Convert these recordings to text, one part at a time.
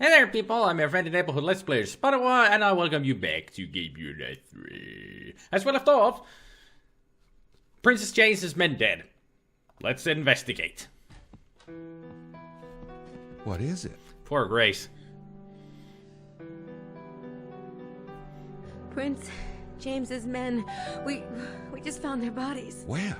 Hey there, people, I'm your friendly neighborhood Let's Player SpiderMwa, and I welcome you back to Gabriel 3. As we left off, Princess Jane's men dead. Let's investigate. What is it? Poor Grace. Prince James's men, we just found their bodies. Where?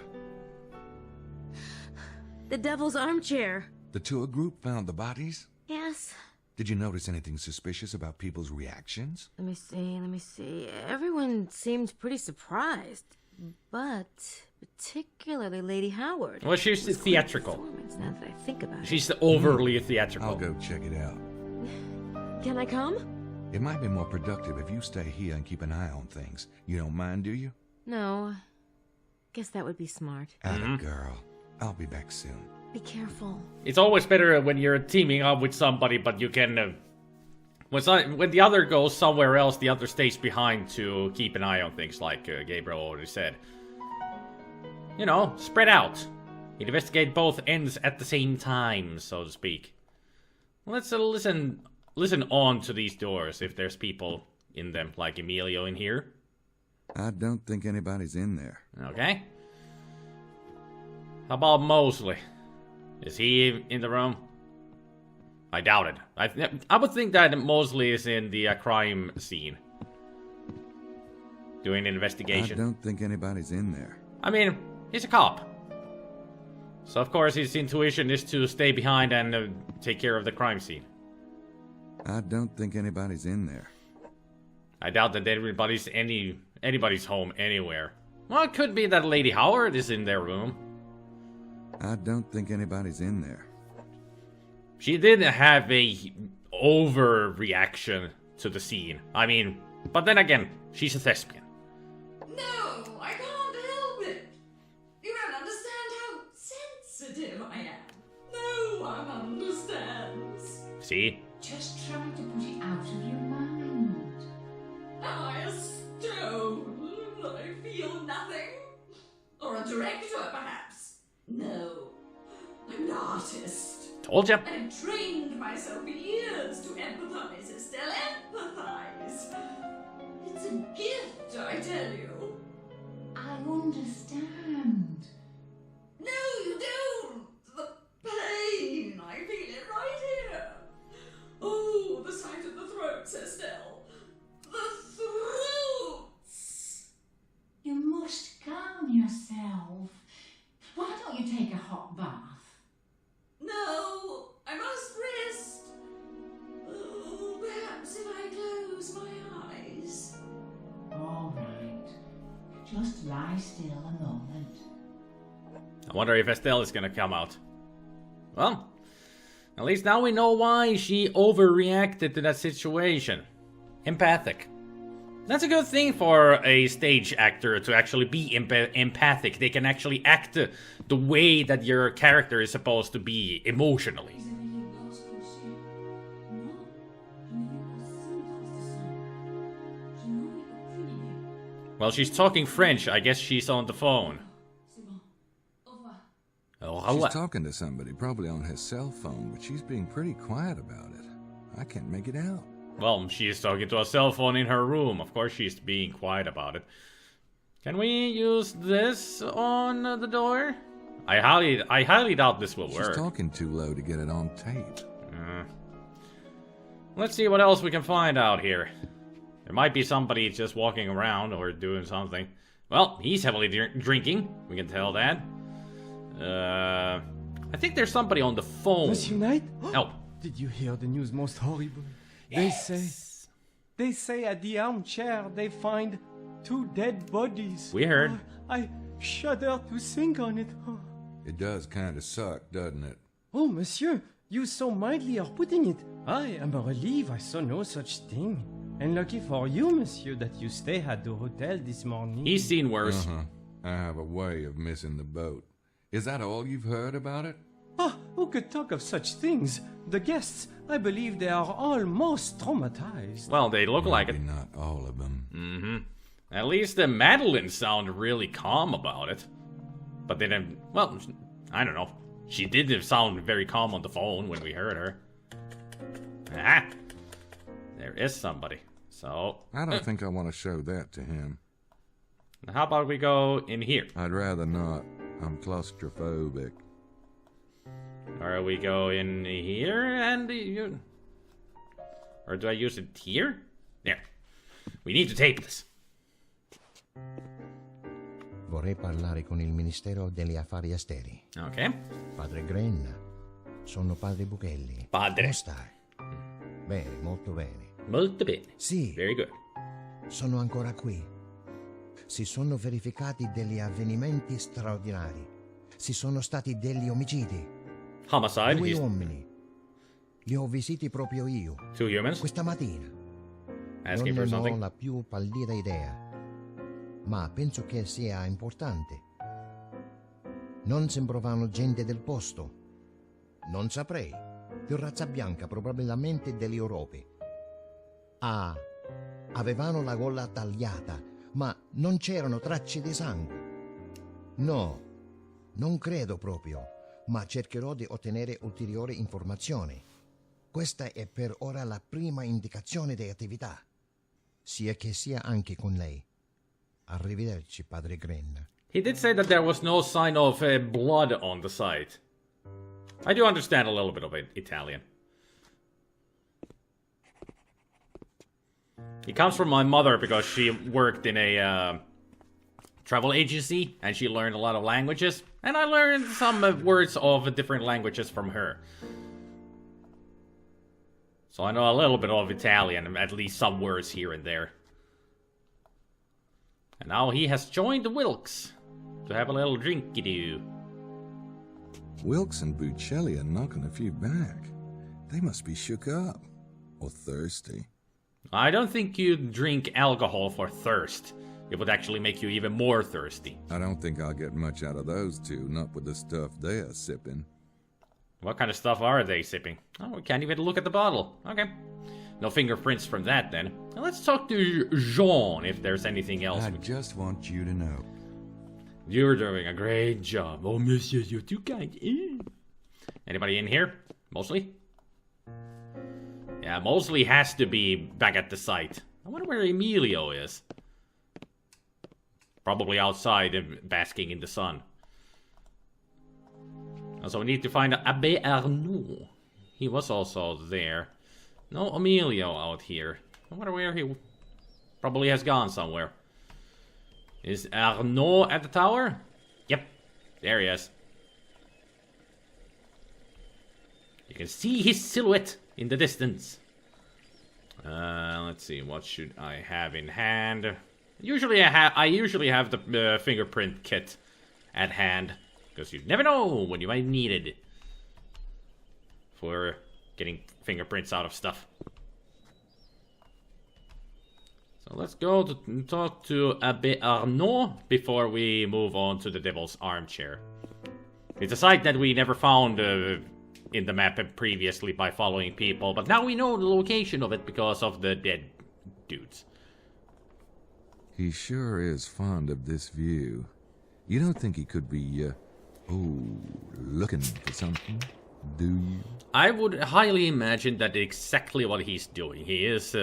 The Devil's Armchair. The tour group found the bodies? Yes. Did you notice anything suspicious about people's reactions? Let me see. Everyone seemed pretty surprised, but particularly Lady Howard. Well, she's theatrical. Now that I think about it. She's overly theatrical. I'll go check it out. Can I come? It might be more productive if you stay here and keep an eye on things. You don't mind, do you? No. Guess that would be smart. Atta girl. I'll be back soon. Be careful. It's always better when you're teaming up with somebody, but you can... when the other goes somewhere else, the other stays behind to keep an eye on things, like Gabriel already said. You know, spread out. Investigate both ends at the same time, so to speak. Let's listen on to these doors, if there's people in them, like Emilio in here. I don't think anybody's in there. Okay. How about Mosley? Is he in the room? I doubt it. I would think that Mosley is in the crime scene. Doing an investigation. I don't think anybody's in there. I mean, he's a cop. So of course his intuition is to stay behind and take care of the crime scene. I don't think anybody's in there. I doubt that anybody's home anywhere. Well, it could be that Lady Howard is in their room. I don't think anybody's in there. She did have a overreaction to the scene. I mean, but then again, she's a thespian. No, I can't help it. You don't understand how sensitive I am. No one understands. See? Just try to put it out of your mind. Am I a stone that I feel nothing? Or a director, perhaps? No, I'm an artist. Told ya. I've trained myself for years to empathize, Estelle. Empathize. It's a gift, I tell you. I understand. No, you don't. The pain. I feel it right here. Oh, the sight of the throats, Estelle. The throats. You must calm yourself. Why don't you take a hot bath? No, I must rest. Oh, perhaps if I close my eyes. All right. Just lie still a moment. I wonder if Estelle is gonna come out. Well, at least now we know why she overreacted to that situation. Empathic. That's a good thing for a stage actor to actually be empathic. They can actually act the way that your character is supposed to be emotionally. Well, she's talking French. I guess she's on the phone. She's talking to somebody, probably on her cell phone, but she's being pretty quiet about it. I can't make it out. Well, she's talking to a cell phone in her room. Of course she's being quiet about it. Can we use this on the door? I highly doubt this will work. She's talking too low to get it on tape. Let's see what else we can find out here. There might be somebody just walking around or doing something. Well, he's heavily drinking. We can tell that. I think there's somebody on the phone. Monsieur Knight? Oh. Did you hear the news most horrible? Yes. They say at the armchair they find 2 dead bodies. We heard. I shudder to think on it. It does kind of suck, doesn't it? Oh, monsieur, you so mildly are putting it. I am relieved I saw no such thing. And lucky for you, monsieur, that you stay at the hotel this morning. He's seen worse. I have a way of missing the boat. Is that all you've heard about it? Ah, who could talk of such things? The guests, I believe they are all most traumatized. Well, they look like it. Maybe not all of them. At least Madeline sounded really calm about it. But then, well, I don't know. She did sound very calm on the phone when we heard her. Ah, is somebody. So... I don't think I want to show that to him. How about we go in here? I'd rather not. I'm claustrophobic. Or we go in here and... Or do I use it here? There. We need to tape this. Vorrei parlare con il Ministero degli Affari Esteri. Okay. Padre Grenna, sono padre Buchelli. Padre. Come stai? Bene, molto bene. Molto bene. Sì, Very good. sono ancora qui. Si sono verificati degli avvenimenti straordinari. Si sono stati degli omicidi. Homicide. 2 uomini. Li ho visiti proprio io. 2 humans. Questa mattina. Asking for Non ne ho something. la più pallida idea. Ma penso che sia importante. Non sembravano gente del posto. Non saprei. Di razza bianca, probabilmente dell'Europa. Ah, avevano la gola tagliata, ma non c'erano tracce di sangue. No, non credo proprio, ma cercherò di ottenere ulteriori informazioni. Questa è per ora la prima indicazione di attività. Sia che sia anche con lei. Arrivederci, padre Grenna. He did say that there was no sign of blood on the site. I do understand a little bit of Italian. He comes from my mother because she worked in a travel agency and she learned a lot of languages. And I learned some words of different languages from her. So I know a little bit of Italian, at least some words here and there. And now he has joined the Wilkes to have a little drinky-doo. Wilkes and Buccelli are knocking a few back. They must be shook up. Or thirsty. I don't think you drink alcohol for thirst. It would actually make you even more thirsty. I don't think I'll get much out of those two, not with the stuff they're sipping. What kind of stuff are they sipping? Oh, we can't even look at the bottle. Okay. No fingerprints from that then. Now let's talk to Jean if there's anything else. I just want you to know. You're doing a great job. Oh, monsieur, you're too kind. Anybody in here? Mosley? Yeah, Mosley has to be back at the site. I wonder where Emilio is. Probably outside basking in the sun. Also, we need to find Abbé Arnaud. He was also there. No Emilio out here. I wonder where he probably has gone somewhere. Is Arnaud at the tower? Yep, there he is. You can see his silhouette in the distance. Let's see, what should I have in hand? Usually I usually have the fingerprint kit at hand. Because you never know when you might need it. For getting fingerprints out of stuff. So let's go to talk to Abbé Arnaud before we move on to the Devil's Armchair. It's a site that we never found in the map previously by following people, but now we know the location of it because of the dead dudes. He sure is fond of this view. You don't think he could be, looking for something, do you? I would highly imagine that exactly what he's doing. He is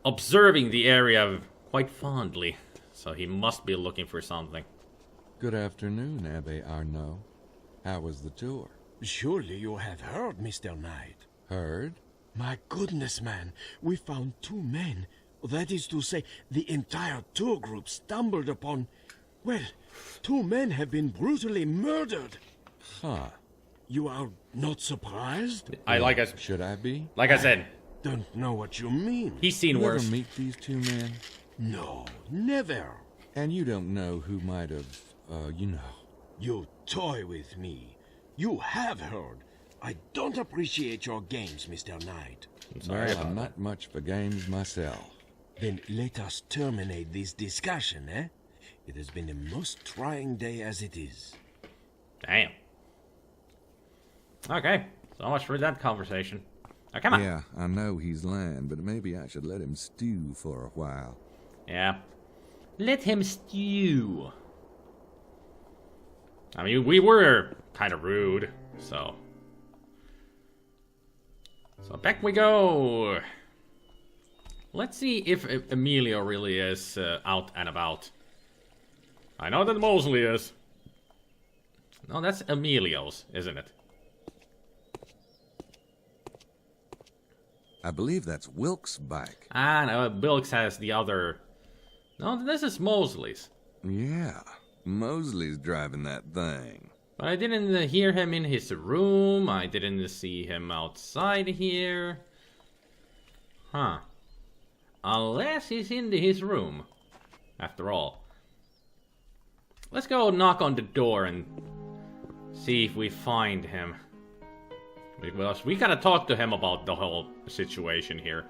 observing the area quite fondly, so he must be looking for something. Good afternoon, Abbé Arnaud. How was the tour? Surely you have heard, Mr. Knight. Heard? My goodness, man. We found 2 men. That is to say, the entire tour group stumbled upon... Well, 2 men have been brutally murdered. Huh. You are not surprised? Should I be? Like I said, Don't know what you mean. he's seen You ever worse. meet these 2 men? No, never. And you don't know who might have, You toy with me. You have heard. I don't appreciate your games, Mr. Knight. Well, I'm not much for games myself. Then let us terminate this discussion, eh? It has been a most trying day as it is. Damn. Okay, so much for that conversation. Now, come on. Yeah, I know he's lying, but maybe I should let him stew for a while. Yeah. Let him stew. I mean, we were kind of rude, so... So back we go. Let's see if Emilio really is out and about. I know that Mosley is. No, that's Emilio's, isn't it? I believe that's Wilkes' bike. Ah, no, Wilkes has the other... No, this is Mosley's. Yeah, Mosley's driving that thing. But I didn't hear him in his room. I didn't see him outside here. Huh. Unless he's in his room. After all. Let's go knock on the door and see if we find him. Because we gotta talk to him about the whole situation here.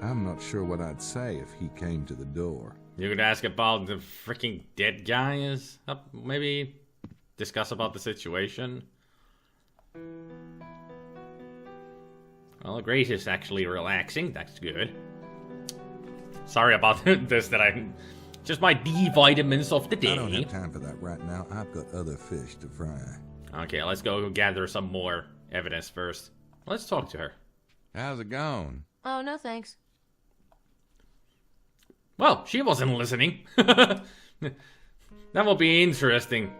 I'm not sure what I'd say if he came to the door. You could ask about the freaking dead guy is up, maybe discuss about the situation. Well, Grace is actually relaxing, that's good. Sorry about this, that I... Just my D vitamins of the day. I don't have time for that right now. I've got other fish to fry. Okay, let's go gather some more evidence first. Let's talk to her. How's it going? Oh, no thanks. Well, she wasn't listening. That will be interesting.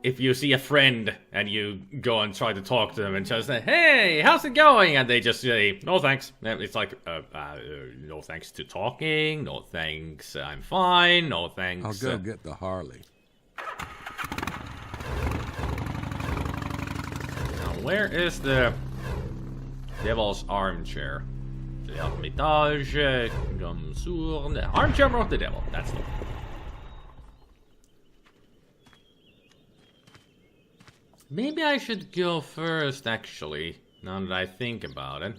If you see a friend and you go and try to talk to them and just say, "Hey, how's it going?" And they just say, "No thanks." It's like, no thanks to talking. No thanks, I'm fine. No thanks. I'll go get the Harley. Now, where is the Devil's Armchair? The Hermitage, comme sur the Armchair of the Devil. That's the one. Maybe I should go first, actually, now that I think about it.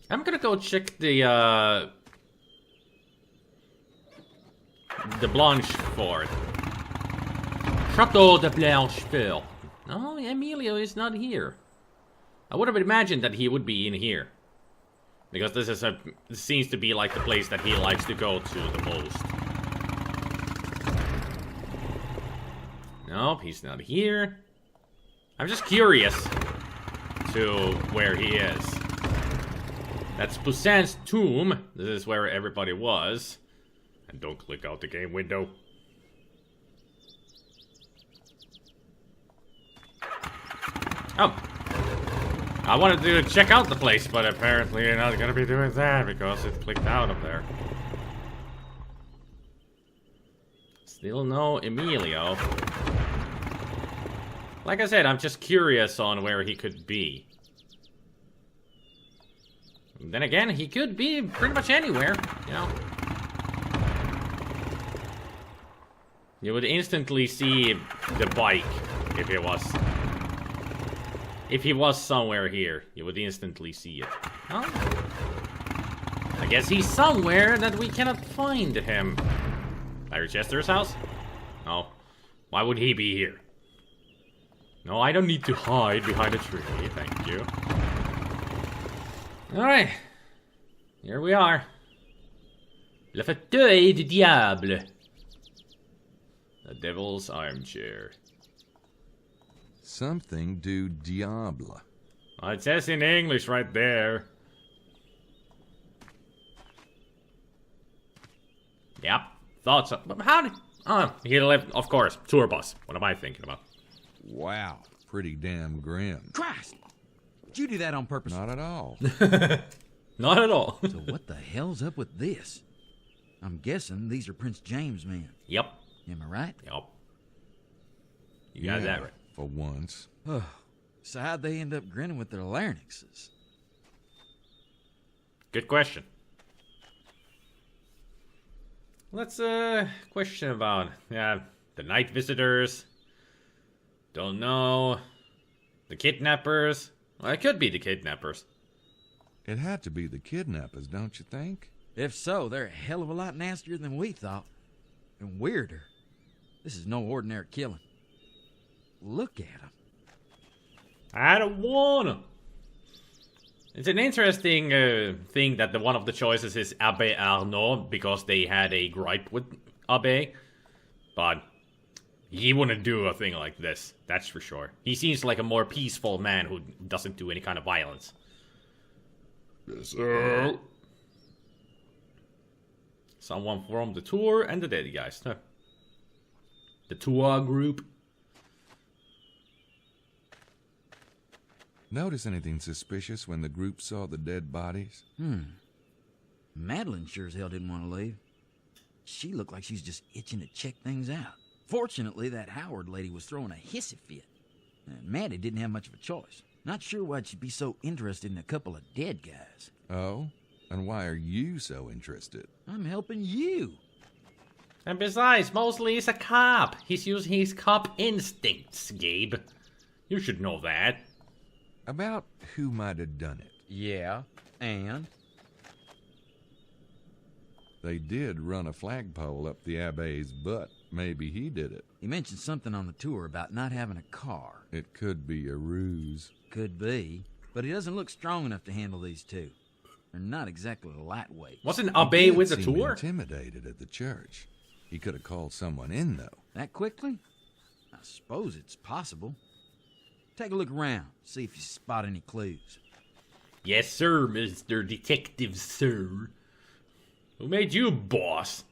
I'm gonna go check the Blanchefort. Chateau de Blanchefort. No, Emilio is not here. I would have imagined that he would be in here. Because this seems to be like the place that he likes to go to the most. Nope, he's not here. I'm just curious to where he is. That's Poussin's tomb. This is where everybody was. And don't click out the game window. Oh. I wanted to check out the place, but apparently you're not gonna be doing that because it clicked out of there. Still no Emilio. Like I said, I'm just curious on where he could be. And then again, he could be pretty much anywhere, you know. You would instantly see the bike if it was... If he was somewhere here, you would instantly see it. Oh. I guess he's somewhere that we cannot find him. Larry Chester's house? No. Why would he be here? No, I don't need to hide behind a tree, thank you. Alright. Here we are. Le fauteuil du diable. The Devil's Armchair. Something du diable. It says in English right there. Yep. Thought so. But how did... Oh, he left, of course. Tour bus. What am I thinking about? Wow. Pretty damn grim. Christ! Did you do that on purpose? Not at all. Not at all. So what the hell's up with this? I'm guessing these are Prince James' men. Yep. Am I right? Yep. You got that right. For once. Oh, so how'd they end up grinning with their larynxes? Good question. Let's question about the night visitors. Don't know. The kidnappers. Well, it could be the kidnappers. It had to be the kidnappers, don't you think? If so, they're a hell of a lot nastier than we thought. And weirder. This is no ordinary killing. Look at them. I don't wanna. It's an interesting thing that one of the choices is Abbe Arnaud because they had a gripe with Abbe. But He wouldn't do a thing like this, that's for sure. He seems like a more peaceful man who doesn't do any kind of violence. Yes, sir. Someone from the tour and the dead guys. Huh. The tour group. Notice anything suspicious when the group saw the dead bodies? Madeline sure as hell didn't want to leave. She looked like she's just itching to check things out. Fortunately, that Howard lady was throwing a hissy fit. And Maddie didn't have much of a choice. Not sure why she'd be so interested in a couple of dead guys. Oh? And why are you so interested? I'm helping you. And besides, Mosley is a cop. He's using his cop instincts, Gabe. You should know that. About who might have done it. Yeah, and? They did run a flagpole up the Abbe's butt. Maybe he did it. He mentioned something on the tour about not having a car. It could be a ruse. Could be, but he doesn't look strong enough to handle these two. They're not exactly lightweight. Wasn't Abbe with the He seemed tour? intimidated at the church. He could have called someone in, though. That quickly? I suppose it's possible. Take a look around, see if you spot any clues. Yes, sir, Mr. Detective, sir. Who made you boss?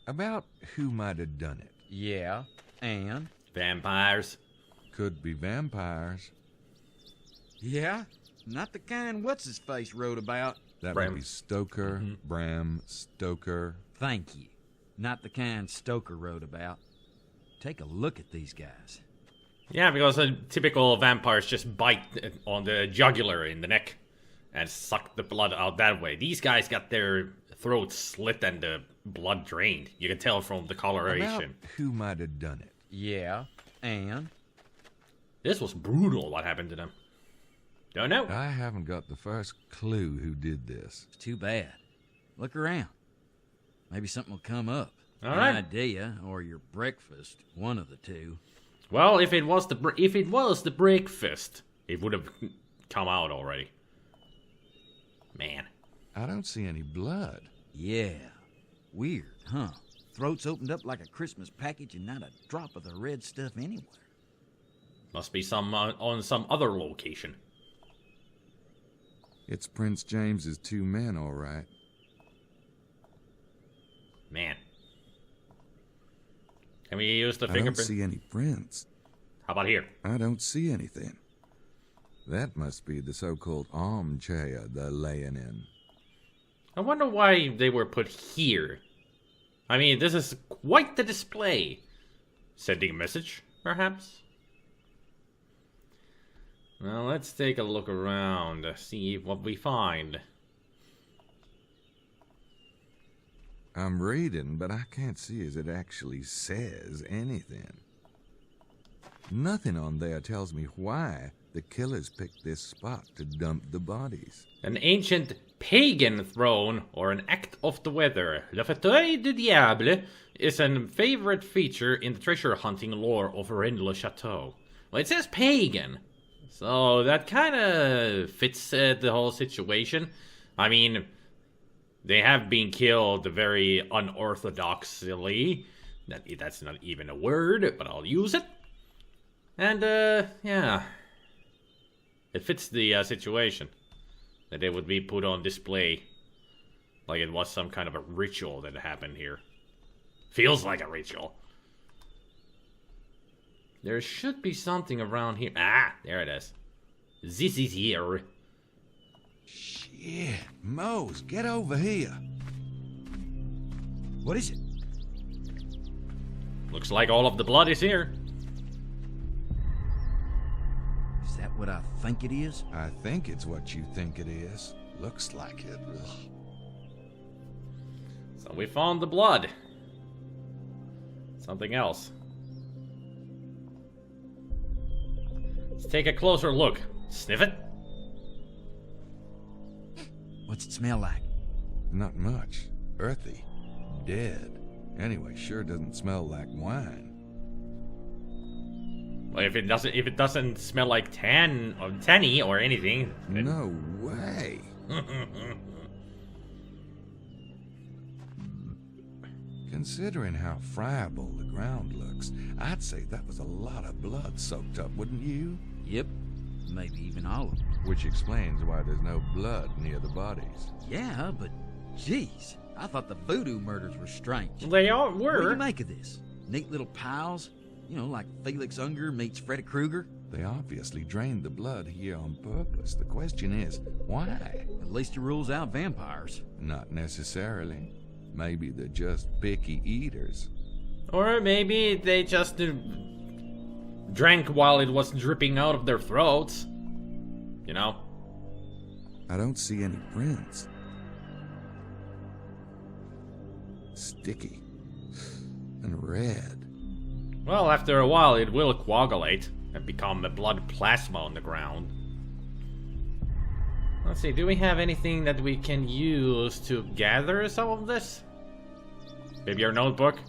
About who might have done it. Yeah, and? Vampires. Could be vampires. Yeah, not the kind what's-his-face wrote about. That Bram. would be Stoker, Bram Stoker. Thank you. Not the kind Stoker wrote about. Take a look at these guys. Yeah, because typical vampires just bite on the jugular in the neck and suck the blood out that way. These guys got their throats slit and the blood drained. You can tell from the About coloration. who might have done it. Yeah, and? This was brutal what happened to them. Don't know. I haven't got the first clue who did this. It's too bad. Look around. Maybe something will come up. All An right. idea, or your breakfast. One of the two. Well, if it was the breakfast, it would have come out already. Man. I don't see any blood. Yeah. Weird, huh? Throats opened up like a Christmas package and not a drop of the red stuff anywhere. Must be some on some other location. It's Prince James's two men, all right. Man. Can we use the I don't fingerprint? see any prints. How about here? I don't see anything. That must be the so-called armchair they're laying in. I wonder why they were put here. I mean, this is quite the display. Sending a message, perhaps? Well, let's take a look around, see what we find. I'm reading, but I can't see as it actually says anything. Nothing on there tells me why the killers picked this spot to dump the bodies. An ancient pagan throne, or an act of the weather, Le Fauteuil du Diable, is a favorite feature in the treasure hunting lore of Rennes-le-Château. Well, it says pagan, so that kind of fits the whole situation. I mean, they have been killed very unorthodoxly. That's not even a word, but I'll use it. And, yeah. It fits the situation. That they would be put on display. Like it was some kind of a ritual that happened here. Feels like a ritual. There should be something around here. Ah, there it is. This is here. Shit, Mose, get over here. What is it? Looks like all of the blood is here. Is that what I think it is? I think it's what you think it is. Looks like it. Ugh. So we found the blood. Something else. Let's take a closer look. Sniff it. What's it smell like? Not much. Earthy. Dead. Anyway, sure doesn't smell like wine. Well, if it doesn't smell like tanny or anything. Then... No way. Can Considering how friable the ground looks, I'd say that was a lot of blood soaked up, wouldn't you? Yep. Maybe even all of it. Which explains why there's no blood near the bodies. Yeah, but geez, I thought the voodoo murders were strange. They all What do were. you make of this? Neat little piles? You know, like Felix Unger meets Freddy Krueger? They obviously drained the blood here on purpose. The question is, why? At least it rules out vampires. Not necessarily. Maybe they're just picky eaters. Or maybe they just drank while it was dripping out of their throats. You know? I don't see any prints. Sticky. And red. Well, after a while it will coagulate and become a blood plasma on the ground. Let's see, do we have anything that we can use to gather some of this? Maybe your notebook?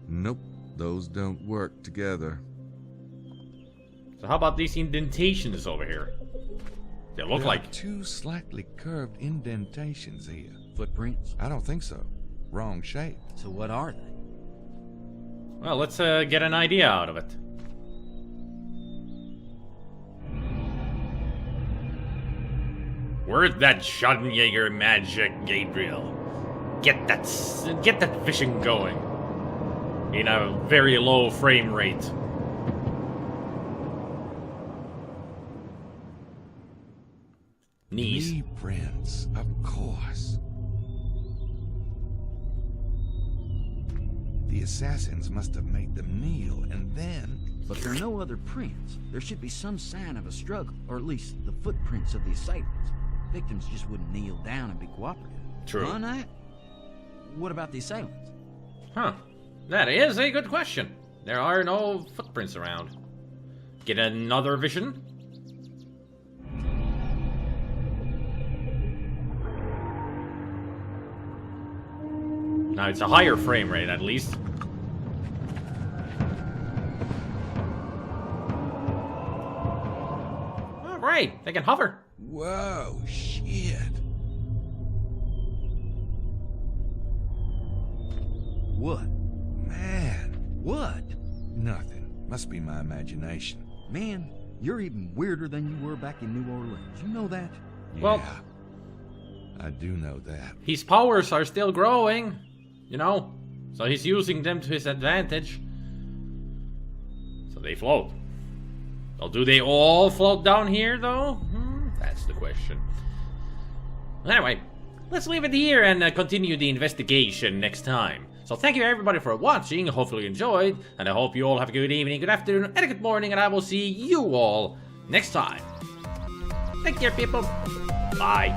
Nope, those don't work together. So how about these indentations over here? They look There like are two slightly curved indentations here. Footprints? I don't think so. Wrong shape. So what are they? Well, let's get an idea out of it. Where's that Schattenjäger magic, Gabriel? Get that vision going. In a very low frame rate. Knees. Knee prints, of course. The assassins must have made them kneel, and then... But there are no other prints. There should be some sign of a struggle, or at least the footprints of the assailants. Victims just wouldn't kneel down and be cooperative. True. On that? What about the assailants? Huh. That is a good question. There are no footprints around. Get another vision? Now it's a higher frame rate at least. Oh, great. They can hover. Whoa, shit. What? Man. What? Nothing. Must be my imagination. Man, you're even weirder than you were back in New Orleans. You know that? Well- Yeah, I do know that. His powers are still growing, you know? So he's using them to his advantage. So they float. Well, do they all float down here, though? That's the question. Anyway, let's leave it here and continue the investigation next time. So thank you everybody for watching, hopefully you enjoyed, and I hope you all have a good evening, good afternoon, and a good morning, and I will see you all next time. Take care, people. Bye.